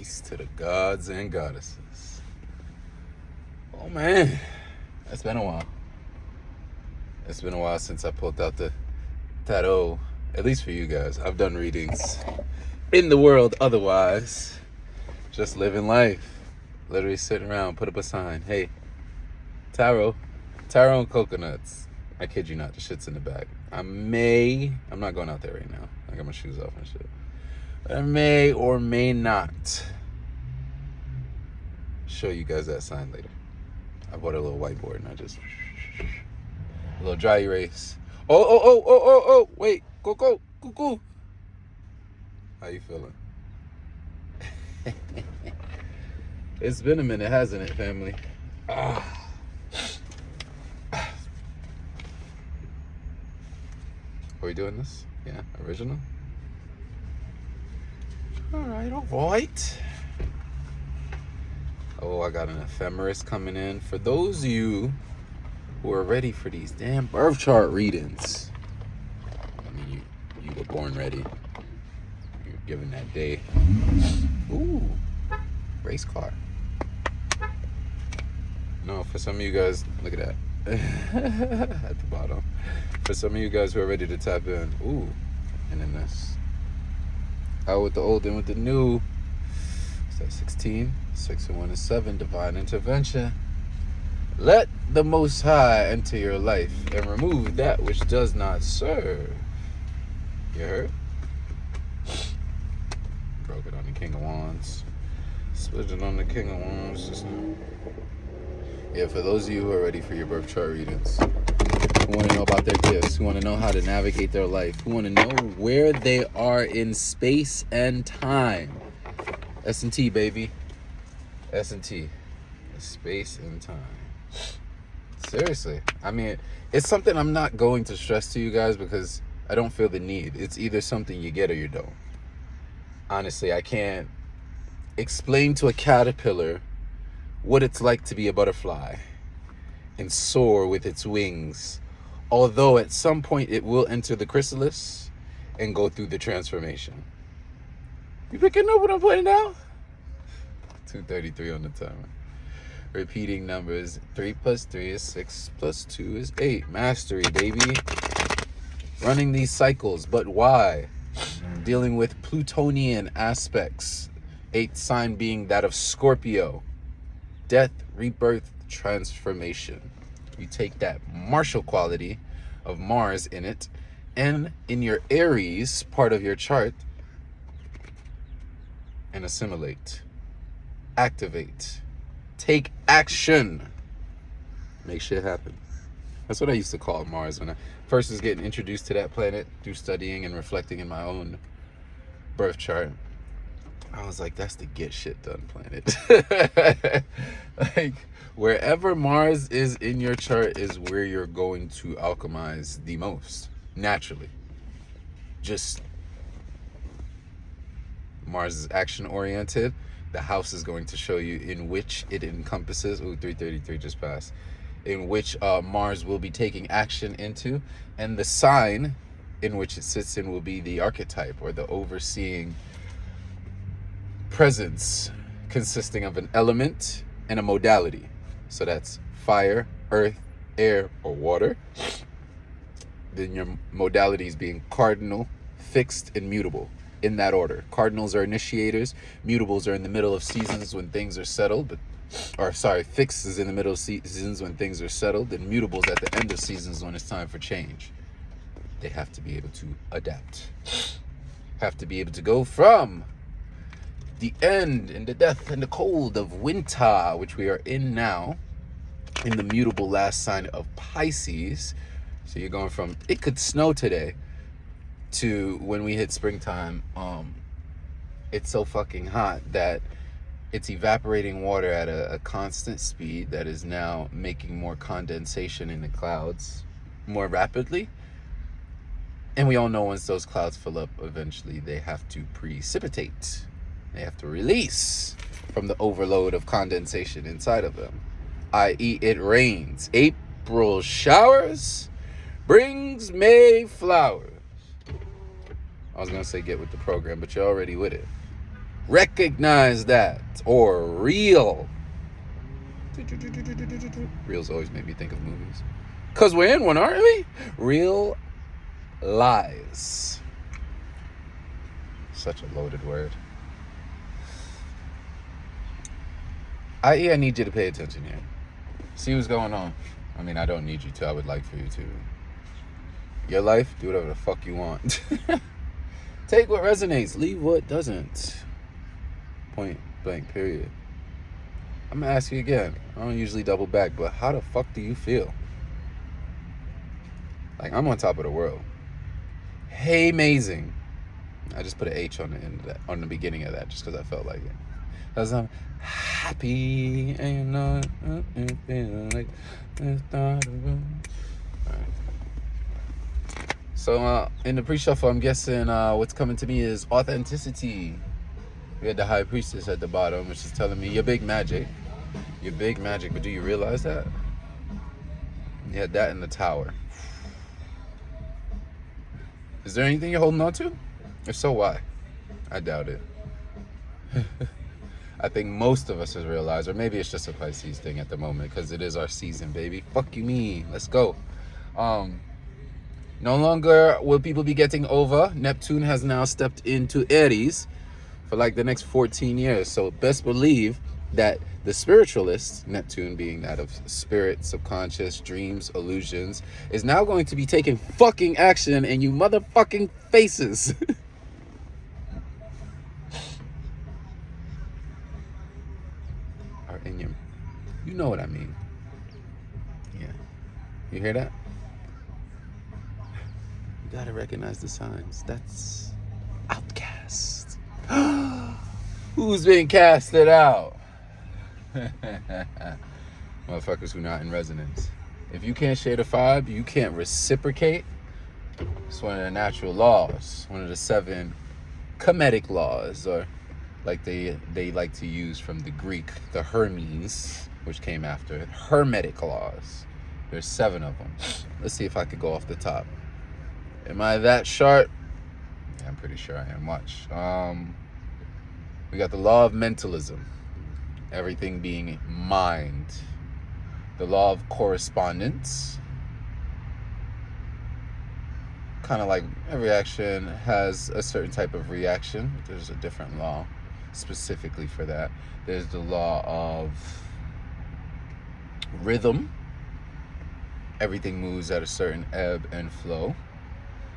Peace to the gods and goddesses. Oh man, it's been a while. It's been a while since I pulled out the tarot, at least for you guys. I've done readings in the world otherwise. Just living life. Literally sitting around, put up a sign. Hey, tarot and coconuts. I kid you not, the shit's in the bag. I'm not going out there right now. I got my shoes off and shit. But I may or may not show you guys that sign later. I bought a little whiteboard and I just a little dry erase. Oh, wait, go. How you feeling? It's been a minute, hasn't it, family? Are we doing this? Yeah, original? All right. Oh, I got an ephemeris coming in. For those of you who are ready for these damn birth chart readings, I mean, you were born ready. You're given that day. Ooh, race car. No, for some of you guys, look at that. At the bottom. For some of you guys who are ready to tap in, ooh, and then this. Out with the old and with the new. Is that 16? 6 and 1 is 7. Divine intervention. Let the Most High enter your life and remove that which does not serve. You heard? Broke it on the King of Wands. Switched it on the King of Wands. Yeah, for those of you who are ready for your birth chart readings, who want to know about their gifts, who want to know how to navigate their life, who want to know where they are in space and time. S&T, baby. S&T. Space and time. Seriously. I mean, it's something I'm not going to stress to you guys because I don't feel the need. It's either something you get or you don't. Honestly, I can't explain to a caterpillar what it's like to be a butterfly and soar with its wings. Although at some point it will enter the chrysalis and go through the transformation. You picking up what I'm putting down? 2:33 on the timer. Repeating numbers. 3 plus 3 is 6 plus 2 is 8. Mastery, baby. Running these cycles. But why? Dealing with Plutonian aspects. 8th sign being that of Scorpio. Death, rebirth, transformation. You take that martial quality of Mars in it, and in your Aries part of your chart, and assimilate, activate, take action, make shit happen. That's what I used to call Mars when I first was getting introduced to that planet through studying and reflecting in my own birth chart. I was like, that's the get shit done planet. Like, wherever Mars is in your chart is where you're going to alchemize the most, naturally. Just, Mars is action-oriented. The house is going to show you in which it encompasses. Ooh, 3:33 just passed. In which Mars will be taking action into. And the sign in which it sits in will be the archetype or the overseeing presence consisting of an element and a modality. So that's fire, earth, air, or water. Then your modalities being cardinal, fixed, and mutable in that order. Cardinals are initiators, mutables are in the middle of seasons when things are settled, fixed is in the middle of seasons when things are settled, and mutables at the end of seasons when it's time for change. They have to be able to adapt. Have to be able to go from the end and the death and the cold of winter, which we are in now, in the mutable last sign of Pisces. So you're going from it could snow today to when we hit springtime, it's so fucking hot that it's evaporating water at a constant speed that is now making more condensation in the clouds more rapidly. And we all know once those clouds fill up, eventually they have to precipitate. They have to release from the overload of condensation inside of them, i.e. it rains. April showers brings May flowers. I was going to say get with the program, but you're already with it. Recognize that. Or real. Reels always made me think of movies. Because we're in one, aren't we? Real lies. Such a loaded word. I need you to pay attention here. See what's going on. I mean, I don't need you to. I would like for you to. Your life, do whatever the fuck you want. Take what resonates. Leave what doesn't. Point blank, period. I'm going to ask you again. I don't usually double back, but how the fuck do you feel? Like, I'm on top of the world. Hey, amazing. I just put an H on the end of that, on the beginning of that, just because I felt like it. Because I'm happy and not like it's not alright. So in the pre-shuffle, I'm guessing what's coming to me is authenticity. We had the high priestess at the bottom, which is telling me you're big magic. You're big magic, but do you realize that? You had that in the tower. Is there anything you're holding on to? If so, why? I doubt it. I think most of us has realized, or maybe it's just a Pisces thing at the moment, because it is our season, baby. Fuck you, me. Let's go. No longer will people be getting over. Neptune has now stepped into Aries for like the next 14 years. So best believe that the spiritualist, Neptune being that of spirit, subconscious, dreams, illusions, is now going to be taking fucking action in you motherfucking faces. Or in your, you know what I mean. Yeah. You hear that? You gotta recognize the signs. That's outcast. Who's been casted out? Motherfuckers who not in resonance. If you can't share the vibe, you can't reciprocate. It's one of the natural laws. One of the 7 Kemetic laws, or like they like to use from the Greek, the Hermes, which came after it. Hermetic laws. There's 7 of them. Let's see if I could go off the top. Am I that sharp? Yeah, I'm pretty sure I am. Watch. We got the law of mentalism. Everything being mind. The law of correspondence. Kind of like every action has a certain type of reaction. There's a different law specifically for that. There's the law of rhythm. Everything moves at a certain ebb and flow.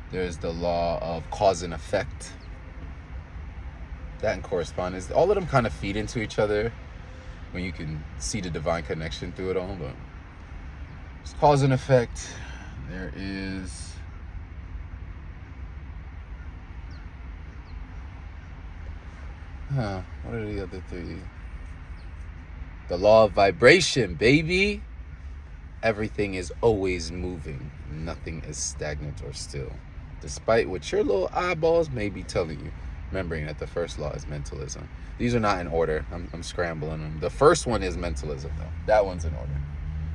There's the law of cause and effect. That and correspondence. All of them kind of feed into each other when you can see the divine connection through it all. But it's cause and effect. There is what are the other 3? The law of vibration, baby. Everything is always moving. Nothing is stagnant or still. Despite what your little eyeballs may be telling you. Remembering that the first law is mentalism. These are not in order. I'm scrambling them. The first one is mentalism, though. That one's in order.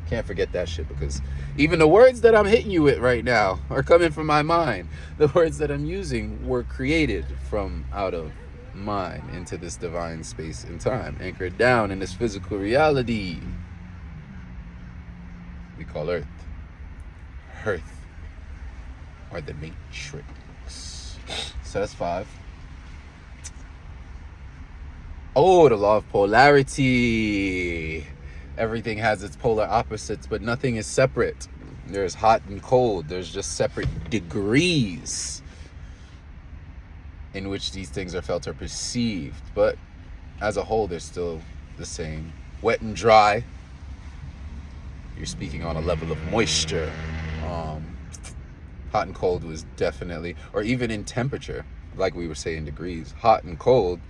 Can't forget that shit, because even the words that I'm hitting you with right now are coming from my mind. The words that I'm using were created from out of mind into this divine space and time, anchored down in this physical reality we call Earth. Earth, or the Matrix. So that's 5. Oh, the law of polarity. Everything has its polar opposites, but nothing is separate. There's hot and cold. There's just separate degrees in which these things are felt or perceived. But as a whole, they're still the same. Wet and dry. You're speaking on a level of moisture. Hot and cold was definitely, or even in temperature, like we were saying degrees. Hot and cold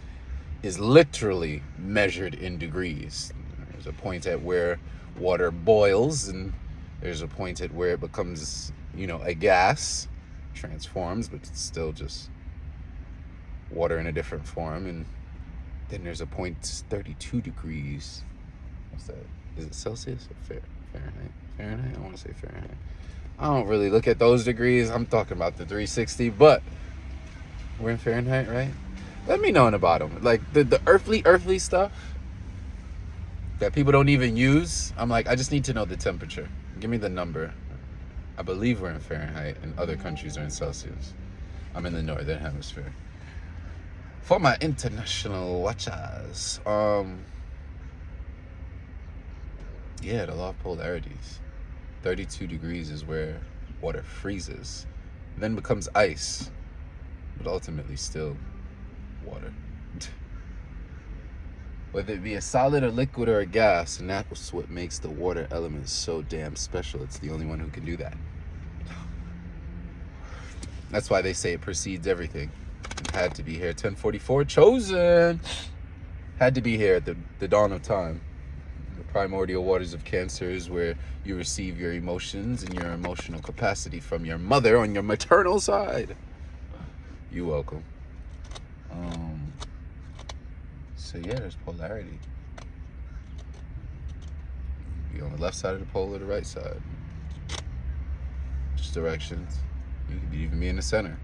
is literally measured in degrees. There's a point at where water boils, and there's a point at where it becomes, a gas, transforms, but it's still just water in a different form. And then there's a point 32 degrees. What's that? Is it Celsius or Fahrenheit? Fahrenheit? I want to say Fahrenheit. I don't really look at those degrees. I'm talking about the 360, but we're in Fahrenheit, right? Let me know in the bottom. Like the earthly stuff that people don't even use. I'm like, I just need to know the temperature. Give me the number. I believe we're in Fahrenheit and other countries are in Celsius. I'm in the northern hemisphere. For my international watchers, yeah, the law of polarities. 32 degrees is where water freezes, then becomes ice, but ultimately still water. Whether it be a solid, a liquid, or a gas, and that's what makes the water element so damn special. It's the only one who can do that. That's why they say it precedes everything. It had to be here. 1044, chosen. Had to be here at the dawn of time. The primordial waters of Cancer is where you receive your emotions and your emotional capacity from your mother on your maternal side. You're welcome. So yeah, there's polarity. You're on the left side of the pole or the right side. Just directions. You could even be in the center.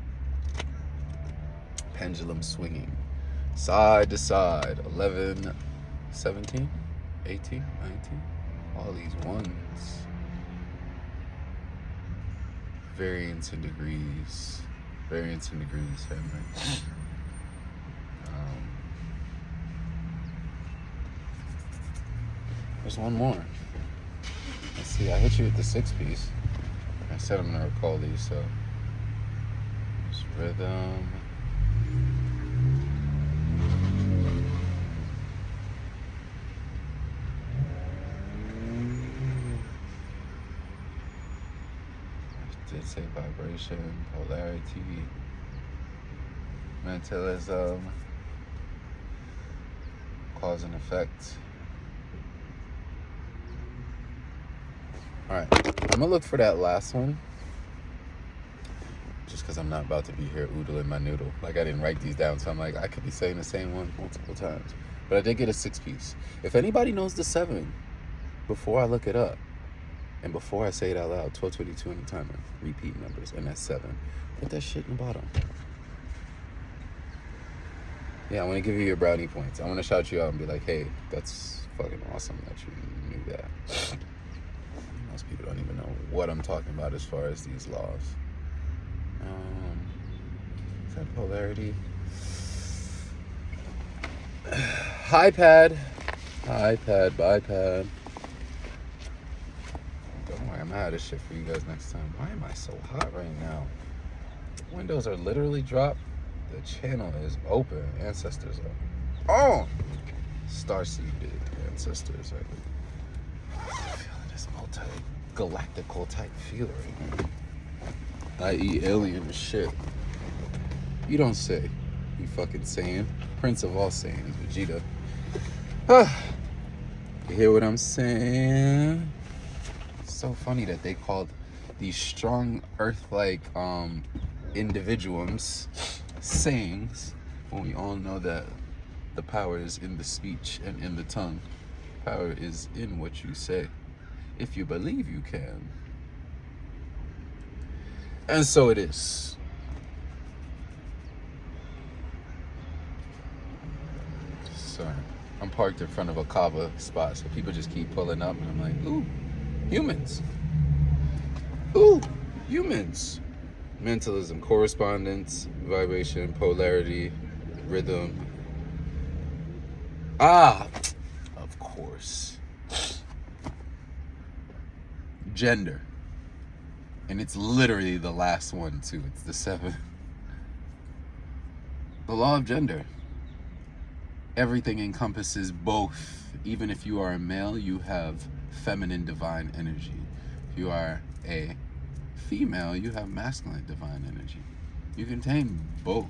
Pendulum swinging. Side to side. 11, 17, 18, 19. All these ones. Variance in degrees. Variance in degrees, Henry. There's one more. Let's see, I hit you with the 6-piece. I said I'm gonna recall these, so. There's rhythm. I did say vibration, polarity, mentalism, cause and effect. Alright, I'm gonna look for that last one. Just because I'm not about to be here oodling my noodle. Like, I didn't write these down, so I'm like, I could be saying the same one multiple times. But I did get a 6-piece. If anybody knows the 7, before I look it up, and before I say it out loud, 1222 on the timer, repeat numbers, and that's 7. Put that shit in the bottom. Yeah, I want to give you your brownie points. I want to shout you out and be like, hey, that's fucking awesome that you knew that. Most people don't even know what I'm talking about as far as these laws. Is that polarity? Hi, pad. Biped. Don't worry, I'm out of shit for you guys next time. Why am I so hot right now? Windows are literally dropped. The channel is open. Ancestors are on. Starseed ancestors are feeling this multi-galactical type feel right now. I.e. alien shit. You don't say. You fucking Saiyan. Prince of all Saiyans, Vegeta. You hear what I'm saying? It's so funny that they called these strong earth-like individuums sayings, when we all know that the power is in the speech and in the tongue. Power is in what you say. If you believe you can. And so it is. So I'm parked in front of a kava spot, so people just keep pulling up, and I'm like, ooh, humans. Ooh, humans. Mentalism, correspondence, vibration, polarity, rhythm. Of course. Gender. And it's literally the last one, too. It's the 7. The law of gender. Everything encompasses both. Even if you are a male, you have feminine divine energy. If you are a female, you have masculine divine energy. You contain both.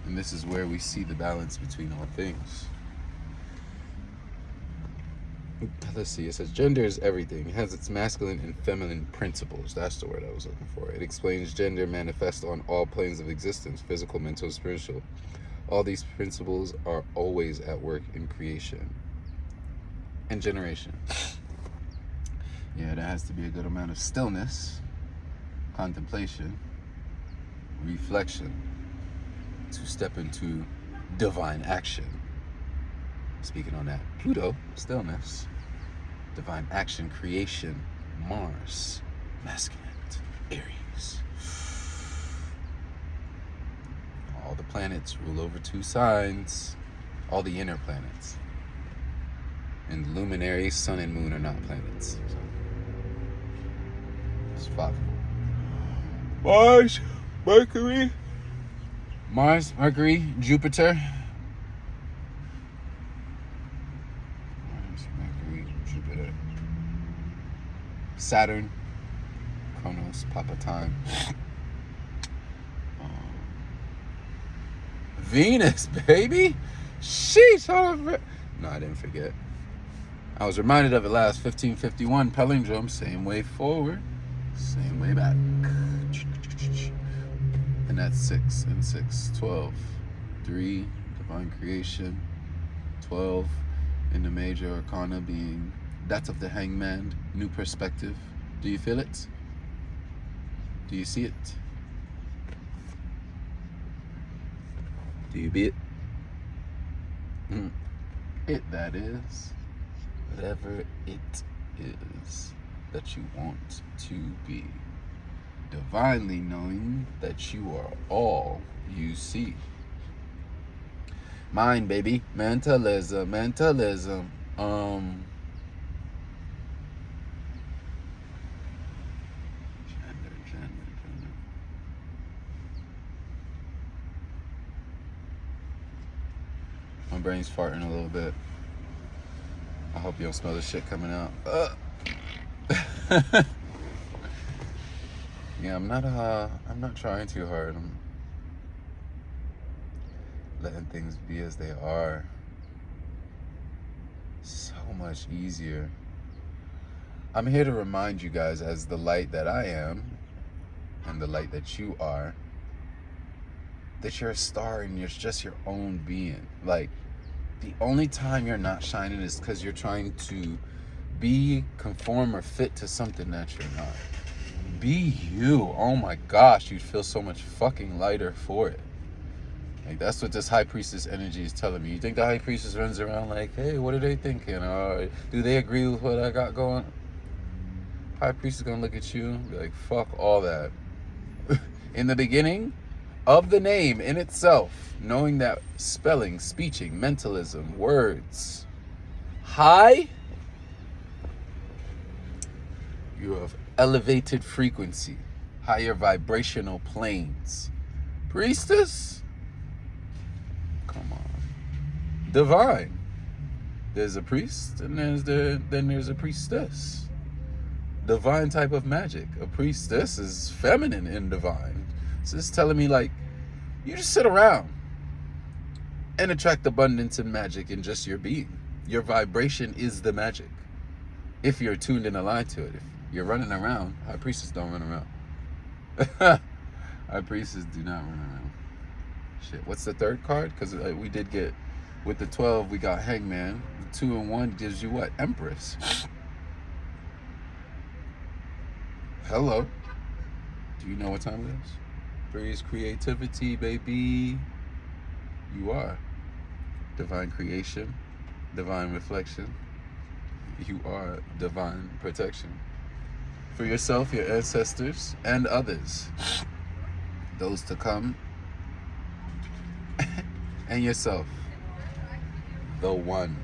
And this is where we see the balance between all things. Let's see, it says gender is everything. It has its masculine and feminine principles. That's the word I was looking for. It explains gender manifests on all planes of existence, physical, mental, spiritual. All these principles are always at work in creation and generation. Yeah, there has to be a good amount of stillness, contemplation, reflection, step into divine action. Speaking on that, Pluto, stillness, divine action, creation, Mars, masculine, Aries. All the planets rule over 2 signs, all the inner planets. And luminaries, sun and moon are not planets. So it's 5. Mars, Mercury, Jupiter. Mars, Mercury, Jupiter. Saturn, Chronos, Papa Time. Venus, baby. Sheesh. No, I didn't forget. I was reminded of it last. 1551 palindrome. Same way forward, same way back. And that's 6 and 6. 12. 3, divine creation. 12 in the major arcana being that's of the hangman, new perspective. Do you feel it? Do you see it? Do you be it? It, that is. Whatever it is that you want to be. Divinely knowing that you are all you see. Mind, baby. Mentalism. Gender. My brain's farting a little bit. I hope you don't smell the shit coming out. Yeah, I'm not trying too hard. I'm letting things be as they are. So much easier. I'm here to remind you guys, as the light that I am and the light that you are, that you're a star and you're just your own being. Like, the only time you're not shining is because you're trying to be, conform, or fit to something that you're not. Be you. Oh my gosh, you'd feel so much fucking lighter for it. Like, that's what this high priestess energy is telling me. You think the high priestess runs around like, hey, what are they thinking? Do they agree with what I got going? High priestess is gonna look at you and be like, fuck all that. In the beginning of the name in itself, knowing that spelling, speeching, mentalism, words, high, you have elevated frequency, higher vibrational planes. Priestess, come on. Divine. There's a priest and then there's a priestess. Divine type of magic. A priestess is feminine and divine. So it's telling me, like, you just sit around and attract abundance and magic in just your being. Your vibration is the magic. If you're tuned and aligned to it. If you're running around, high priestess don't run around. High priestess do not run around. Shit, what's the third card? Because we did get, with the 12, we got Hangman. The 2 and 1 gives you what? Empress. Hello. Do you know what time it is? Praise creativity, baby. You are divine creation, divine reflection. You are divine protection for yourself, your ancestors, and others, those to come, and yourself, the one.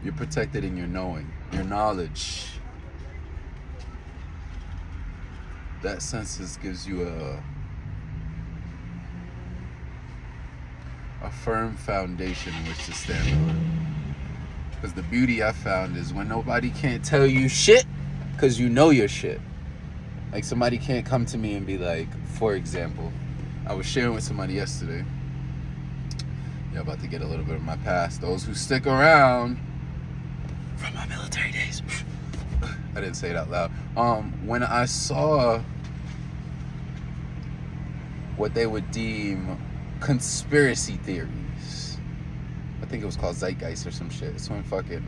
You're protected in your knowing, your knowledge. That census gives you a firm foundation in which to stand on. Because the beauty I found is when nobody can't tell you shit, because you know your shit. Like, somebody can't come to me and be like, for example, I was sharing with somebody yesterday. You're about to get a little bit of my past. Those who stick around from my military days. I didn't say it out loud. When I saw what they would deem conspiracy theories, I think it was called Zeitgeist or some shit. It's when fucking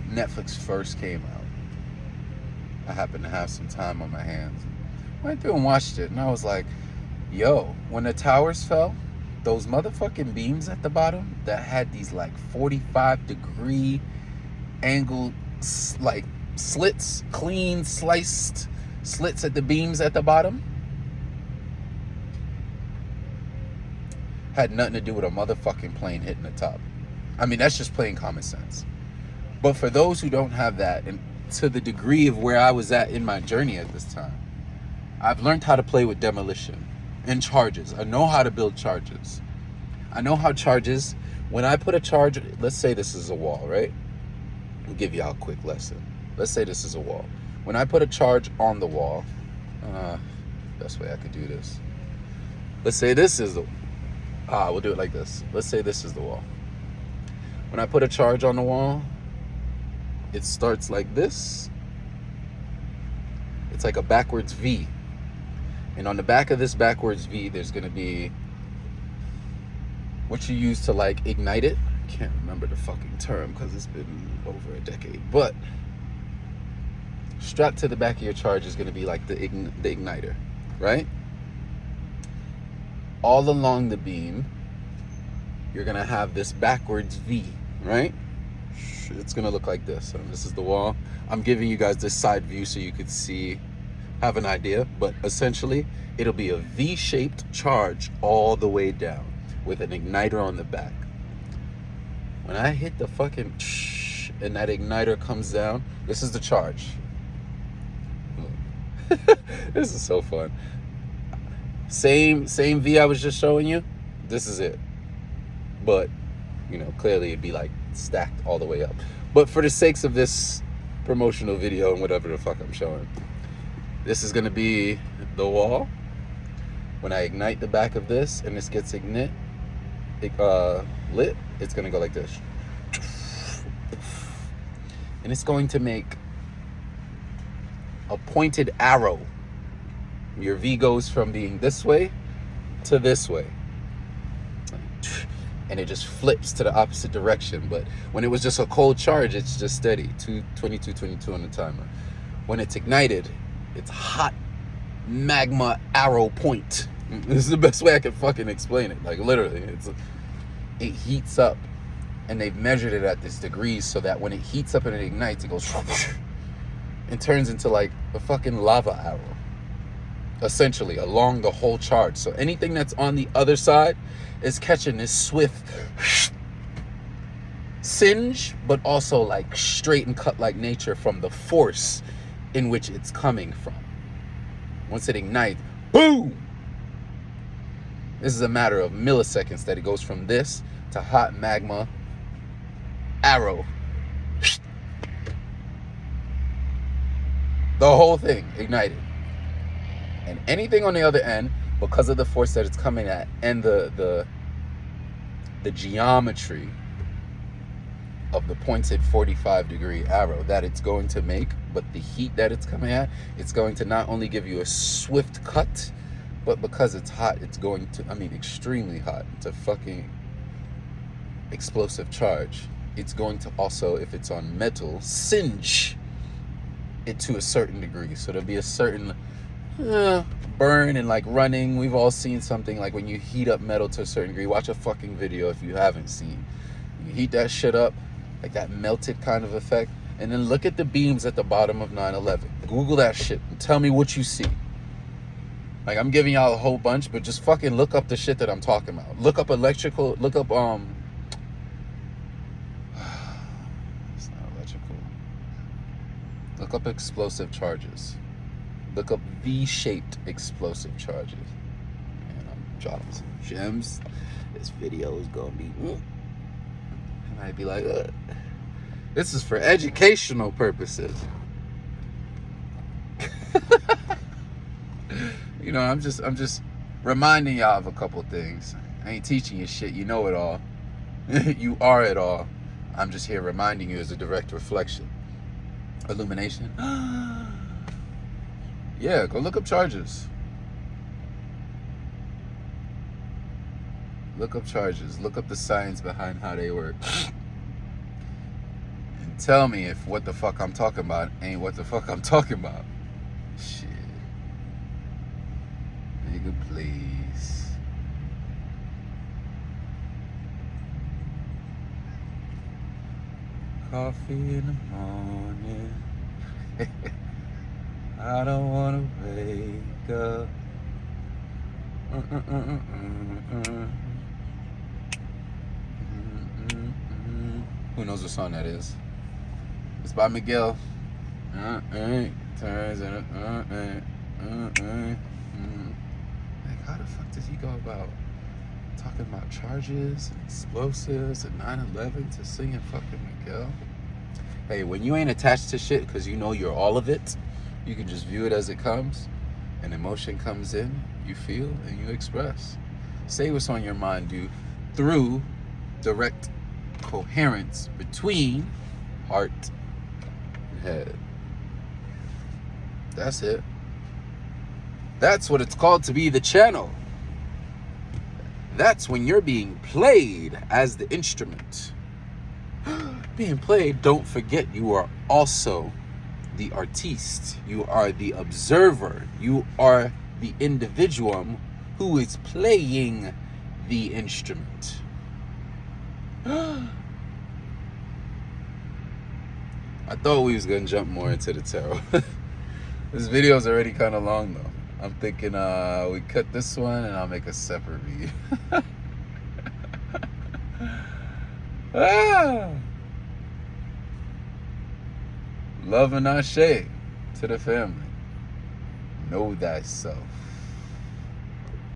Netflix first came out. I happened to have some time on my hands. went through and watched it, and I was like, yo, when the towers fell, those motherfucking beams at the bottom that had these like 45-degree angled like slits, clean sliced slits at the beams at the bottom, had nothing to do with a motherfucking plane hitting the top. I mean, that's just plain common sense. But for those who don't have that, and to the degree of where I was at in my journey at this time, I've learned how to play with demolition and charges. I know how to build charges. I know how charges, when I put a charge, let's say this is a wall, right? I'll give y'all a quick lesson. Let's say this is a wall. When I put a charge on the wall, best way I could do this. Let's say this is the, we'll do it like this. Let's say this is the wall. When I put a charge on the wall, it starts like this. It's like a backwards V. And on the back of this backwards V, there's going to be what you use to like ignite it. I can't remember the fucking term because it's been over a decade. But strapped to the back of your charge is going to be like the igniter, right? All along the beam, you're going to have this backwards V, right? It's going to look like this. So this is the wall. I'm giving you guys this side view so you could see, have an idea. But essentially, it'll be a V-shaped charge all the way down with an igniter on the back. When I hit the fucking and that igniter comes down, this is the charge. This is so fun. Same V I was just showing you. This is it. But, you know, clearly it'd be like stacked all the way up. But for the sakes of this promotional video and whatever the fuck I'm showing, this is gonna be the wall. When I ignite the back of this and this gets lit, it's gonna go like this. And it's going to make a pointed arrow. Your V goes from being this way to this way. And it just flips to the opposite direction. But when it was just a cold charge, it's just steady. 22 on the timer. When it's ignited, it's hot magma arrow point. This is the best way I can fucking explain it. Like literally, it heats up. And they've measured it at this degree so that when it heats up and it ignites, it goes and turns into like a fucking lava arrow. Essentially, along the whole charge. So anything that's on the other side is catching this swift singe, but also like straight and cut like nature from the force in which it's coming from. Once it ignites, boom! This is a matter of milliseconds that it goes from this to hot magma arrow. The whole thing ignited. And anything on the other end, because of the force that it's coming at and the geometry of the pointed 45-degree arrow that it's going to make, but the heat that it's coming at, it's going to not only give you a swift cut, but because it's hot, it's going to, I mean, extremely hot. It's a fucking explosive charge. It's going to also, if it's on metal, singe it to a certain degree. So there'll be a certain burn and like running. We've all seen something like when you heat up metal to a certain degree. Watch a fucking video if you haven't seen. You heat that shit up, like that melted kind of effect, and then look at the beams at the bottom of 9/11. Google that shit and tell me what you see. Like, I'm giving y'all a whole bunch, but just fucking look up the shit that I'm talking about. Look up electrical, look up it's not electrical. Look up explosive charges. Look up V-shaped explosive charges. And I'm dropping some gems. This video is gonna be, and I'd be like, this is for educational purposes. You know, I'm just reminding y'all of a couple things. I ain't teaching you shit. You know it all. You are it all. I'm just here reminding you as a direct reflection. Illumination. Yeah, go look up charges. Look up charges. Look up the science behind how they work. And tell me if what the fuck I'm talking about ain't what the fuck I'm talking about. Shit. nigga, please. Coffee in the morning. I don't wanna wake up. Who knows what song that is? It's by Miguel. Turns and like, how the fuck did he go about talking about charges and explosives and 9/11 to singing fucking Miguel? Hey, when you ain't attached to shit because you know you're all of it, you can just view it as it comes. An emotion comes in, you feel, and you express. Say what's on your mind, dude, through direct coherence between heart and head. That's it. That's what it's called to be the channel. That's when you're being played as the instrument. Being played, don't forget you are also the artiste. You are the observer. You are the individuum who is playing the instrument. I thought we was gonna jump more into the tarot. This video's already kind of long though. I'm thinking we cut this one and I'll make a separate video. Love and ashe to the family. Know thyself.